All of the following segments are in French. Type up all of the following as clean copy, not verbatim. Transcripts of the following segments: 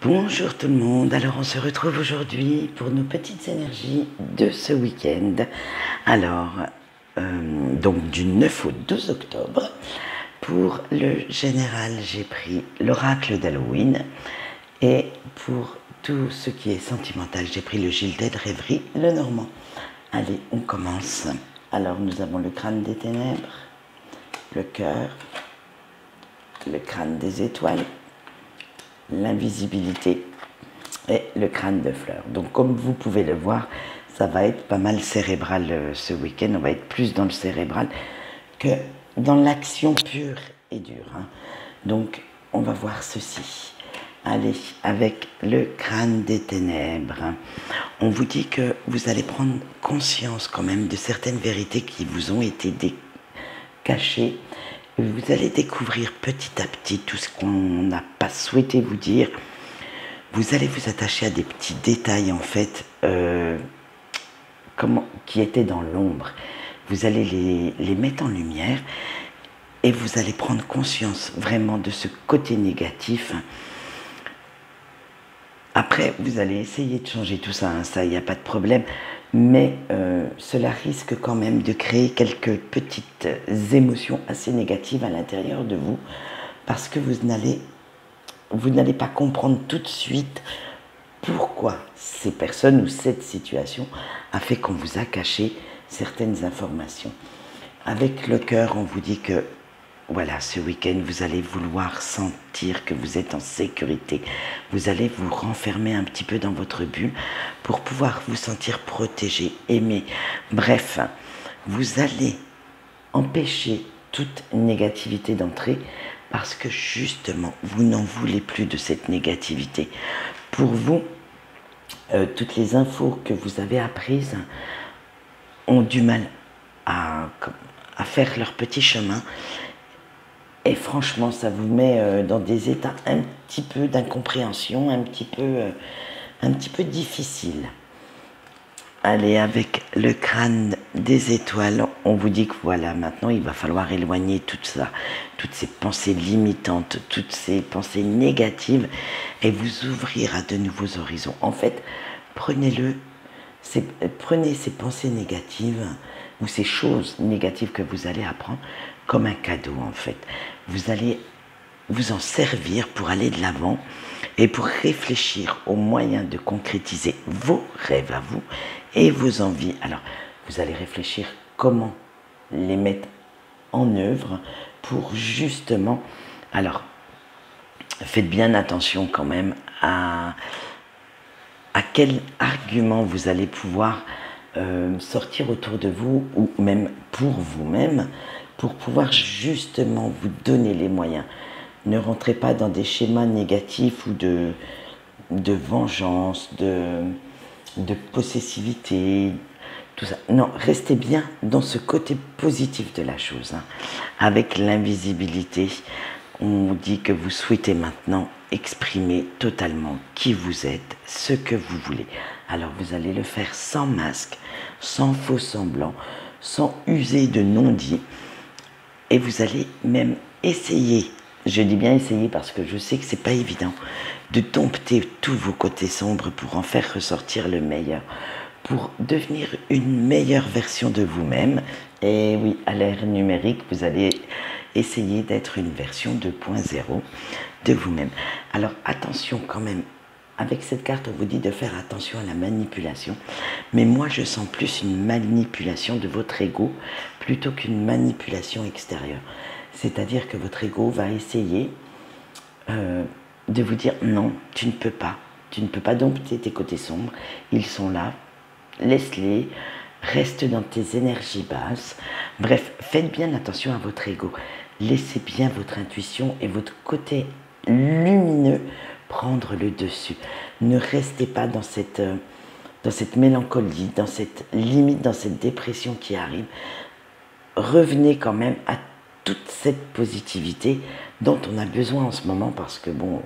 Bonjour tout le monde, alors on se retrouve aujourd'hui pour nos petites énergies de ce week-end. Alors, donc du 9 au 12 octobre, pour le général j'ai pris l'oracle d'Halloween et pour tout ce qui est sentimental j'ai pris le Gilded Rêverie, le Normand. Allez, on commence. Alors nous avons le crâne des ténèbres, le cœur, le crâne des étoiles, l'invisibilité et le crâne de fleurs. Donc comme vous pouvez le voir, ça va être pas mal cérébral ce week-end. On va être plus dans le cérébral que dans l'action pure et dure. Donc on va voir ceci. Allez, avec le crâne des ténèbres, on vous dit que vous allez prendre conscience quand même de certaines vérités qui vous ont été cachées. Vous allez découvrir petit à petit tout ce qu'on n'a pas souhaité vous dire. Vous allez vous attacher à des petits détails en fait qui étaient dans l'ombre. Vous allez les mettre en lumière et vous allez prendre conscience vraiment de ce côté négatif. Après, vous allez essayer de changer tout ça, ça, il n'y a pas de problème. Mais cela risque quand même de créer quelques petites émotions assez négatives à l'intérieur de vous, parce que vous n'allez pas comprendre tout de suite pourquoi ces personnes ou cette situation a fait qu'on vous a caché certaines informations. Avec le cœur, on vous dit que voilà, ce week-end, vous allez vouloir sentir que vous êtes en sécurité. Vous allez vous renfermer un petit peu dans votre bulle pour pouvoir vous sentir protégé, aimé. Bref, vous allez empêcher toute négativité d'entrer parce que justement, vous n'en voulez plus de cette négativité. Pour vous, toutes les infos que vous avez apprises ont du mal à faire leur petit chemin. Et franchement, ça vous met dans des états un petit peu d'incompréhension, un petit peu difficile. Allez, avec le crâne des étoiles, on vous dit que voilà, maintenant il va falloir éloigner tout ça, toutes ces pensées limitantes, toutes ces pensées négatives et vous ouvrir à de nouveaux horizons. En fait, prenez ces pensées négatives ou ces choses négatives que vous allez apprendre comme un cadeau en fait. Vous allez vous en servir pour aller de l'avant et pour réfléchir aux moyens de concrétiser vos rêves à vous et vos envies. Alors, vous allez réfléchir comment les mettre en œuvre pour justement... Alors, faites bien attention quand même à quel argument vous allez pouvoir sortir autour de vous ou même pour vous-même pour pouvoir justement vous donner les moyens. Ne rentrez pas dans des schémas négatifs ou de vengeance, de possessivité, tout ça. Non, restez bien dans ce côté positif de la chose. Avec l'invisibilité, on dit que vous souhaitez maintenant exprimer totalement qui vous êtes, ce que vous voulez. Alors vous allez le faire sans masque, sans faux semblant, sans user de non-dit. Et vous allez même essayer, je dis bien essayer parce que je sais que c'est pas évident, de dompter tous vos côtés sombres pour en faire ressortir le meilleur, pour devenir une meilleure version de vous-même. Et oui, à l'ère numérique, vous allez essayer d'être une version 2.0 de vous-même. Alors attention quand même, avec cette carte, on vous dit de faire attention à la manipulation. Mais moi, je sens plus une manipulation de votre ego plutôt qu'une manipulation extérieure. C'est-à-dire que votre ego va essayer de vous dire non, tu ne peux pas. Tu ne peux pas dompter tes côtés sombres. Ils sont là. Laisse-les. Reste dans tes énergies basses. Bref, faites bien attention à votre ego. Laissez bien votre intuition et votre côté lumineux prendre le dessus. Ne restez pas dans cette mélancolie, dans cette limite, dans cette dépression qui arrive. Revenez quand même à toute cette positivité dont on a besoin en ce moment parce que bon,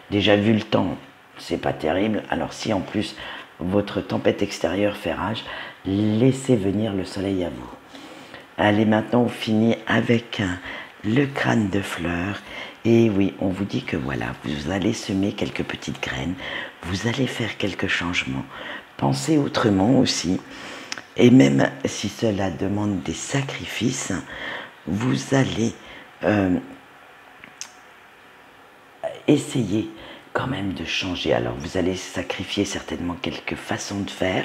déjà vu le temps, c'est pas terrible. Alors si en plus votre tempête extérieure fait rage, laissez venir le soleil à vous. Allez, maintenant on finit avec le crâne de fleurs Et oui, on vous dit que voilà, vous allez semer quelques petites graines, vous allez faire quelques changements, pensez autrement aussi. Et même si cela demande des sacrifices, vous allez essayer quand même de changer. Alors vous allez sacrifier certainement quelques façons de faire,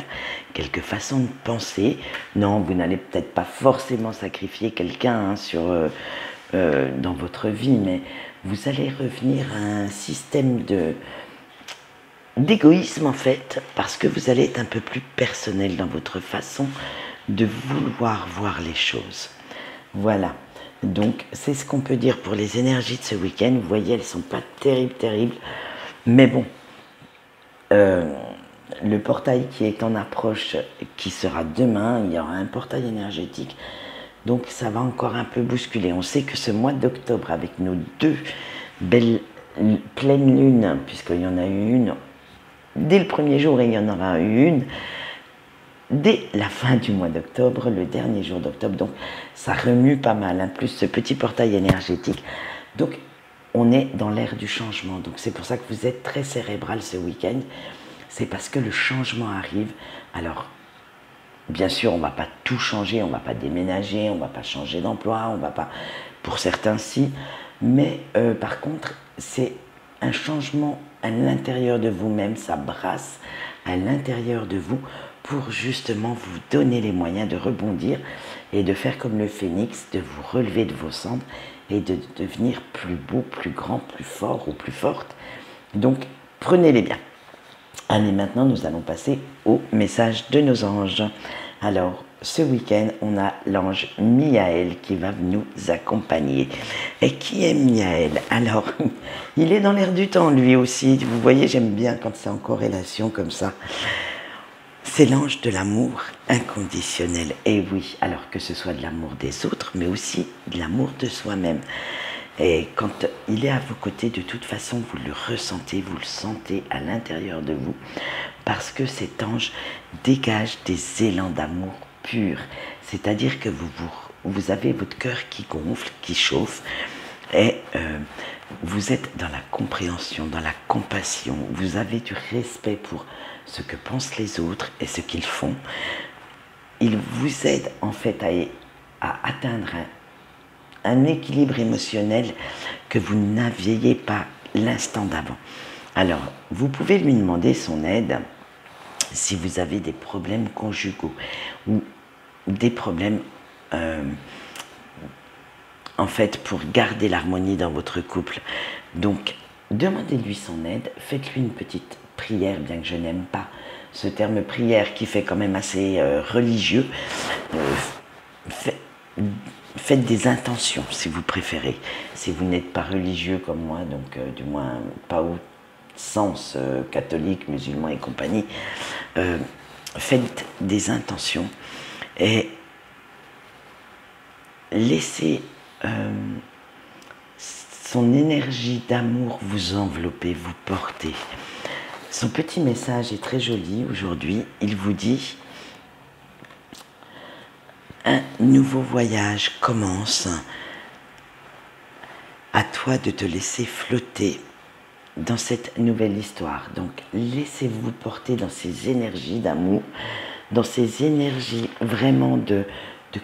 quelques façons de penser. Non, vous n'allez peut-être pas forcément sacrifier quelqu'un dans votre vie, mais vous allez revenir à un système d'égoïsme en fait, parce que vous allez être un peu plus personnel dans votre façon de vouloir voir les choses. Voilà, donc c'est ce qu'on peut dire pour les énergies de ce week-end. Vous voyez, elles ne sont pas terribles, mais bon, le portail qui est en approche, qui sera demain, il y aura un portail énergétique, donc ça va encore un peu bousculer. On sait que ce mois d'octobre, avec nos 2 belles pleines lunes, puisqu'il y en a eu une dès le premier jour et il y en aura eu une dès la fin du mois d'octobre, le dernier jour d'octobre, donc ça remue pas mal, hein, plus ce petit portail énergétique. Donc on est dans l'ère du changement, donc c'est pour ça que vous êtes très cérébral ce week-end, c'est parce que le changement arrive. Alors bien sûr, on ne va pas tout changer, on ne va pas déménager, on ne va pas changer d'emploi, on va pas, pour certains si, mais par contre, c'est un changement à l'intérieur de vous-même, ça brasse à l'intérieur de vous pour justement vous donner les moyens de rebondir et de faire comme le phénix, de vous relever de vos cendres et de devenir plus beau, plus grand, plus fort ou plus forte. Donc, prenez-les bien. Allez, maintenant, nous allons passer au message de nos anges. Alors, ce week-end, on a l'ange Miaël qui va nous accompagner. Et qui est Miaël? Alors, il est dans l'air du temps, lui aussi. Vous voyez, j'aime bien quand c'est en corrélation comme ça. C'est l'ange de l'amour inconditionnel. Et oui, alors que ce soit de l'amour des autres, mais aussi de l'amour de soi-même. Et quand il est à vos côtés, de toute façon, vous le ressentez, vous le sentez à l'intérieur de vous, parce que cet ange dégage des élans d'amour pur. C'est-à-dire que vous avez votre cœur qui gonfle, qui chauffe, et vous êtes dans la compréhension, dans la compassion, vous avez du respect pour ce que pensent les autres et ce qu'ils font. Il vous aide en fait à atteindre un équilibre émotionnel que vous n'aviez pas l'instant d'avant. Alors, vous pouvez lui demander son aide si vous avez des problèmes conjugaux ou des problèmes en fait pour garder l'harmonie dans votre couple. Donc, demandez-lui son aide, faites-lui une petite prière, bien que je n'aime pas ce terme prière qui fait quand même assez religieux. Faites des intentions si vous préférez, si vous n'êtes pas religieux comme moi, donc du moins pas au sens catholique, musulman et compagnie. Faites des intentions et laissez son énergie d'amour vous envelopper, vous porter. Son petit message est très joli aujourd'hui. Il vous dit: un nouveau voyage commence. À toi de te laisser flotter dans cette nouvelle histoire. Donc laissez-vous porter dans ces énergies d'amour, dans ces énergies vraiment de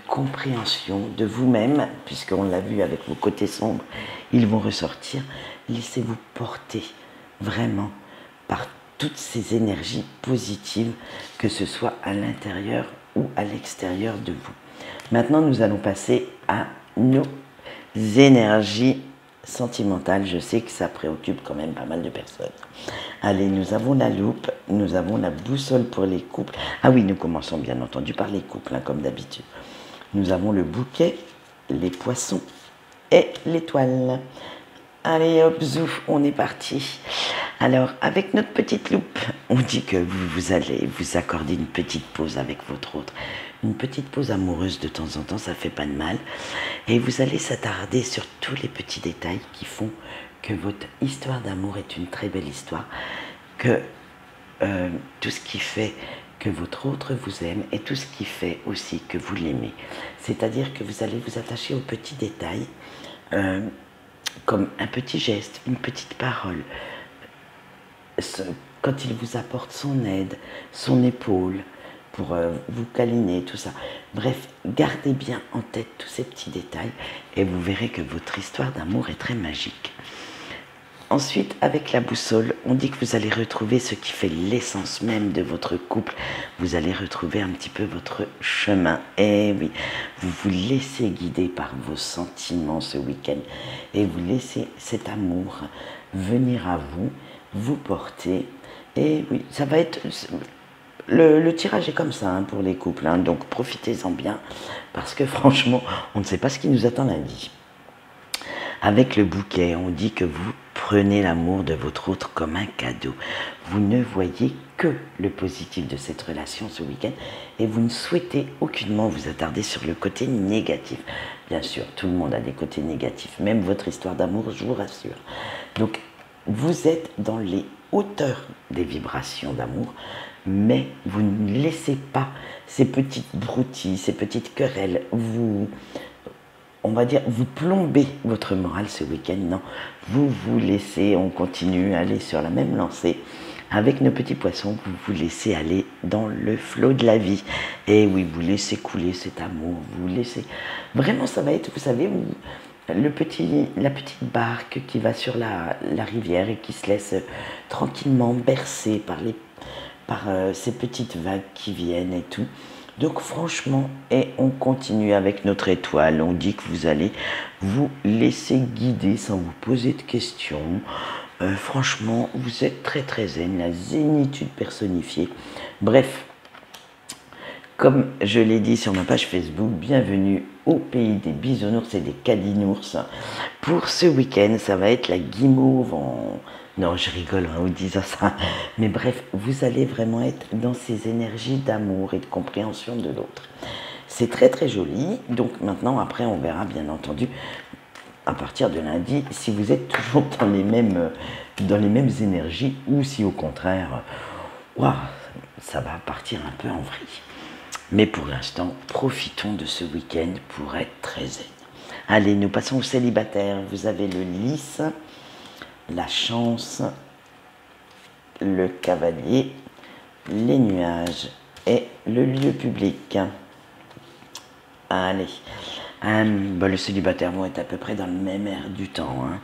compréhension de vous-même, puisqu'on l'a vu avec vos côtés sombres, ils vont ressortir. Laissez-vous porter vraiment par toutes ces énergies positives, que ce soit à l'intérieur ou à l'extérieur de vous. Maintenant, nous allons passer à nos énergies sentimentales. Je sais que ça préoccupe quand même pas mal de personnes. Allez, nous avons la loupe, nous avons la boussole pour les couples. Ah oui, nous commençons bien entendu par les couples, hein, comme d'habitude. Nous avons le bouquet, les poissons et l'étoile. Allez hop, zouf, on est parti. Alors, avec notre petite loupe, on dit que vous allez vous accorder une petite pause avec votre autre. Une petite pause amoureuse de temps en temps, ça fait pas de mal. Et vous allez s'attarder sur tous les petits détails qui font que votre histoire d'amour est une très belle histoire. Que tout ce qui fait que votre autre vous aime et tout ce qui fait aussi que vous l'aimez. C'est-à-dire que vous allez vous attacher aux petits détails. comme un petit geste, une petite parole, quand il vous apporte son aide, son épaule, pour vous câliner, tout ça. Bref, gardez bien en tête tous ces petits détails et vous verrez que votre histoire d'amour est très magique. Ensuite, avec la boussole, on dit que vous allez retrouver ce qui fait l'essence même de votre couple. Vous allez retrouver un petit peu votre chemin. Et oui, vous vous laissez guider par vos sentiments ce week-end. Et vous laissez cet amour venir à vous, vous porter. Et oui, ça va être... Le tirage est comme ça hein, pour les couples. Hein, donc profitez-en bien. Parce que franchement, on ne sait pas ce qui nous attend lundi. Avec le bouquet, on dit que vous prenez l'amour de votre autre comme un cadeau. Vous ne voyez que le positif de cette relation ce week-end et vous ne souhaitez aucunement vous attarder sur le côté négatif. Bien sûr, tout le monde a des côtés négatifs, même votre histoire d'amour, je vous rassure. Donc, vous êtes dans les hauteurs des vibrations d'amour, mais vous ne laissez pas ces petites broutilles, ces petites querelles, on va dire, vous plombez votre morale ce week-end. Non, vous vous laissez, on continue à aller sur la même lancée. Avec nos petits poissons, vous vous laissez aller dans le flot de la vie. Et oui, vous laissez couler cet amour, vous laissez... Vraiment, ça va être, vous savez, la petite barque qui va sur la rivière et qui se laisse tranquillement bercer par ces petites vagues qui viennent et tout. Donc franchement, et on continue avec notre étoile, on dit que vous allez vous laisser guider sans vous poser de questions. Franchement, vous êtes très très zen, la zénitude personnifiée. Bref, comme je l'ai dit sur ma page Facebook, bienvenue au pays des bisounours et des cadinours. Pour ce week-end, ça va être la guimauve en... Non, je rigole en vous disant ça. Mais bref, vous allez vraiment être dans ces énergies d'amour et de compréhension de l'autre. C'est très très joli. Donc maintenant, après, on verra bien entendu, à partir de lundi, si vous êtes toujours dans les mêmes énergies ou si au contraire, waouh, ça va partir un peu en vrille. Mais pour l'instant, profitons de ce week-end pour être très zen. Allez, nous passons aux célibataires. Vous avez le lys, la chance, le cavalier, les nuages et le lieu public. Allez, le célibataire vont être à peu près dans le même air du temps. Hein.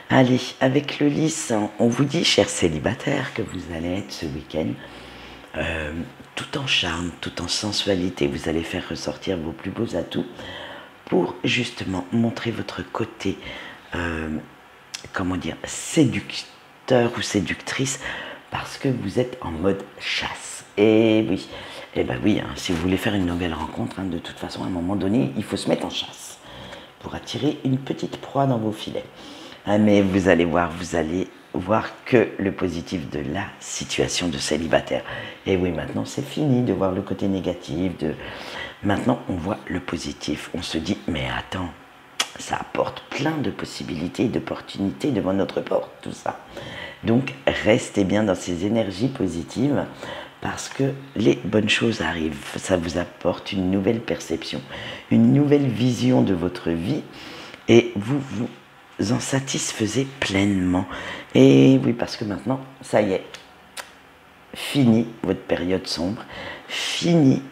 Allez, avec le lys, on vous dit, chers célibataires, que vous allez être ce week-end tout en charme, tout en sensualité. Vous allez faire ressortir vos plus beaux atouts pour justement montrer votre côté séducteur ou séductrice parce que vous êtes en mode chasse. Et oui, hein, si vous voulez faire une nouvelle rencontre, hein, de toute façon, à un moment donné, il faut se mettre en chasse pour attirer une petite proie dans vos filets. Ah, mais vous allez voir que le positif de la situation de célibataire. Et oui, maintenant, c'est fini de voir le côté négatif. Maintenant, on voit le positif. On se dit, mais attends, ça apporte plein de possibilités et d'opportunités devant notre porte, tout ça. Donc, restez bien dans ces énergies positives parce que les bonnes choses arrivent. Ça vous apporte une nouvelle perception, une nouvelle vision de votre vie et vous en satisfaisez pleinement. Et oui, parce que maintenant, ça y est, fini votre période sombre, fini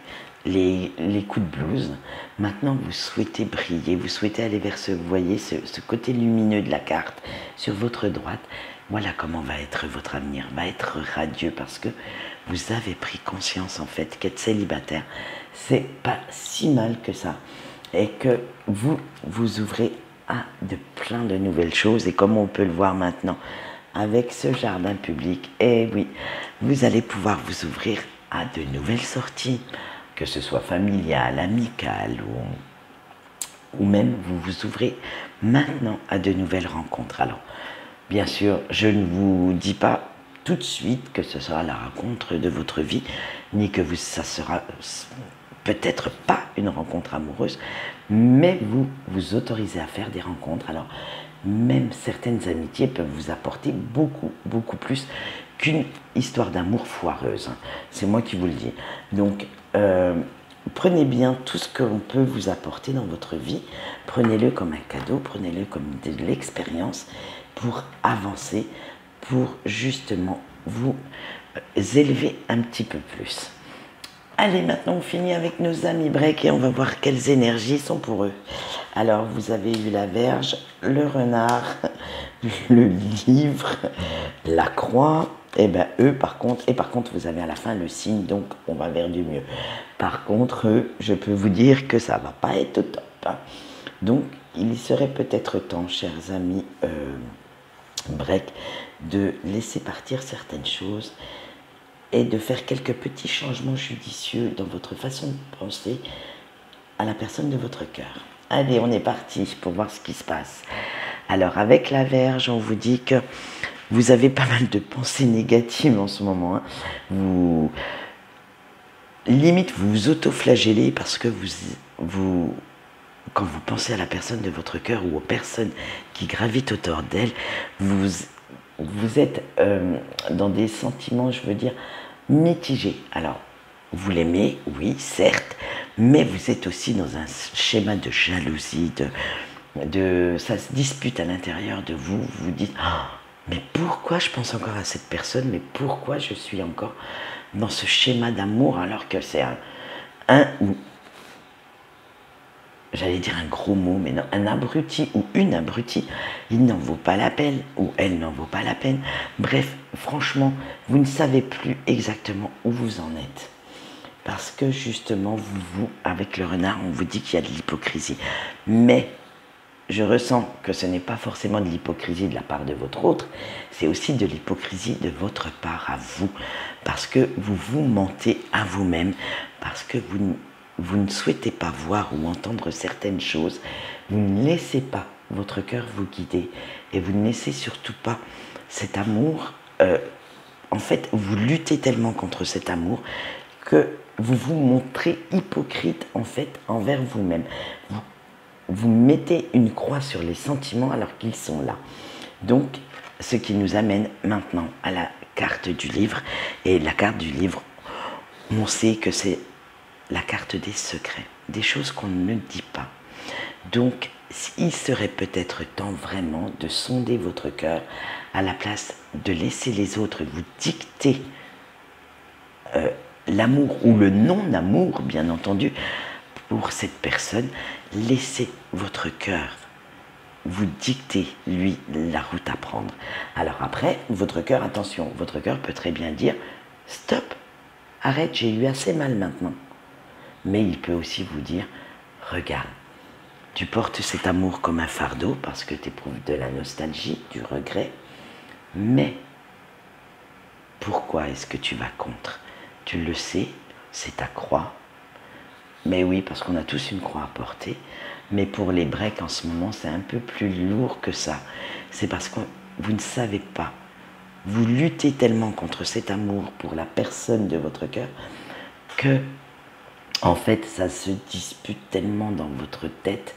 les coups de blues. Maintenant, vous souhaitez briller, vous souhaitez aller vers vous voyez, ce côté lumineux de la carte sur votre droite. Voilà comment va être votre avenir, va être radieux parce que vous avez pris conscience en fait qu'être célibataire, c'est pas si mal que ça et que vous ouvrez à de plein de nouvelles choses et comme on peut le voir maintenant avec ce jardin public, et oui, vous allez pouvoir vous ouvrir à de nouvelles sorties, que ce soit familiale, amicale ou même vous vous ouvrez maintenant à de nouvelles rencontres. Alors, bien sûr, je ne vous dis pas tout de suite que ce sera la rencontre de votre vie, ni que ça sera peut-être pas une rencontre amoureuse, mais vous vous autorisez à faire des rencontres. Alors, même certaines amitiés peuvent vous apporter beaucoup, beaucoup plus qu'une histoire d'amour foireuse. C'est moi qui vous le dis. Donc, prenez bien tout ce qu'on peut vous apporter dans votre vie, prenez-le comme un cadeau, prenez-le comme de l'expérience pour avancer, pour justement vous élever un petit peu plus. Allez, maintenant on finit avec nos amis break et on va voir quelles énergies sont pour eux. Alors, vous avez eu la Vierge, le renard, le livre, la croix. Et bien eux, par contre, vous avez à la fin le signe, donc on va vers du mieux. Par contre, eux, je peux vous dire que ça va pas être au top, hein. Donc, il serait peut-être temps, chers amis break, de laisser partir certaines choses et de faire quelques petits changements judicieux dans votre façon de penser à la personne de votre cœur. Allez, on est parti pour voir ce qui se passe. Alors, avec la Vierge, on vous dit que vous avez pas mal de pensées négatives en ce moment, hein. Limite, vous vous auto-flagellez parce que quand vous pensez à la personne de votre cœur ou aux personnes qui gravitent autour d'elle, vous êtes dans des sentiments, je veux dire, mitigés. Alors, vous l'aimez, oui, certes, mais vous êtes aussi dans un schéma de jalousie, ça se dispute à l'intérieur de vous. Vous vous dites, oh, mais pourquoi je pense encore à cette personne, mais pourquoi je suis encore dans ce schéma d'amour alors que c'est ou j'allais dire un gros mot, mais non, un abruti ou une abrutie, il n'en vaut pas la peine, ou elle n'en vaut pas la peine. Bref, franchement, vous ne savez plus exactement où vous en êtes. Parce que justement, avec le renard, on vous dit qu'il y a de l'hypocrisie. Mais je ressens que ce n'est pas forcément de l'hypocrisie de la part de votre autre, c'est aussi de l'hypocrisie de votre part à vous. Parce que vous vous mentez à vous-même, parce que vous ne souhaitez pas voir ou entendre certaines choses, vous ne laissez pas votre cœur vous guider et vous ne laissez surtout pas cet amour, en fait vous luttez tellement contre cet amour que vous vous montrez hypocrite en fait envers vous-même. Vous mettez une croix sur les sentiments alors qu'ils sont là. Donc ce qui nous amène maintenant à la carte du livre, et la carte du livre, on sait que c'est la carte des secrets, des choses qu'on ne dit pas. Donc, il serait peut-être temps vraiment de sonder votre cœur à la place de laisser les autres vous dicter l'amour ou le non-amour, bien entendu, pour cette personne. Laissez votre cœur vous dicter, lui, la route à prendre. Alors après, votre cœur, attention, votre cœur peut très bien dire « Stop, arrête, j'ai eu assez mal maintenant ». Mais il peut aussi vous dire, regarde, tu portes cet amour comme un fardeau parce que tu éprouves de la nostalgie, du regret. Mais pourquoi est-ce que tu vas contre? Tu le sais, c'est ta croix. Mais oui, parce qu'on a tous une croix à porter. Mais pour les breaks en ce moment, c'est un peu plus lourd que ça. C'est parce que vous ne savez pas. Vous luttez tellement contre cet amour pour la personne de votre cœur que en fait, ça se dispute tellement dans votre tête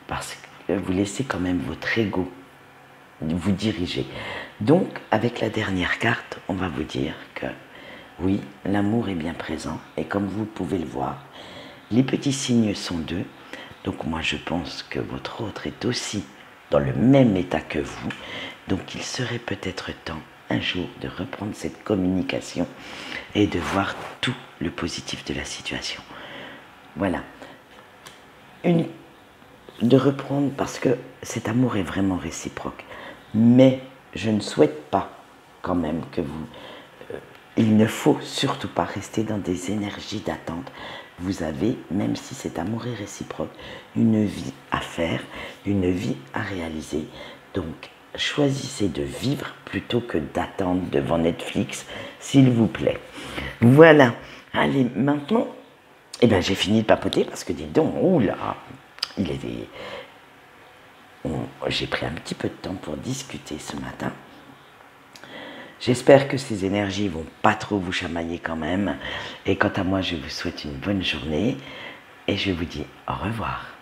parce que vous laissez quand même votre ego vous diriger. Donc, avec la dernière carte, on va vous dire que oui, l'amour est bien présent et comme vous pouvez le voir, les petits signes sont d'eux. Donc moi, je pense que votre autre est aussi dans le même état que vous. Donc, il serait peut-être temps un jour de reprendre cette communication et de voir tout le positif de la situation. Voilà, de reprendre parce que cet amour est vraiment réciproque. Mais je ne souhaite pas quand même que il ne faut surtout pas rester dans des énergies d'attente. Vous avez, même si cet amour est réciproque, une vie à faire, une vie à réaliser. Donc, choisissez de vivre plutôt que d'attendre devant Netflix, s'il vous plaît. Voilà, allez, maintenant... Eh bien, j'ai fini de papoter parce que, dis donc, oula, j'ai pris un petit peu de temps pour discuter ce matin. J'espère que ces énergies vont pas trop vous chamailler quand même. Et quant à moi, je vous souhaite une bonne journée et je vous dis au revoir.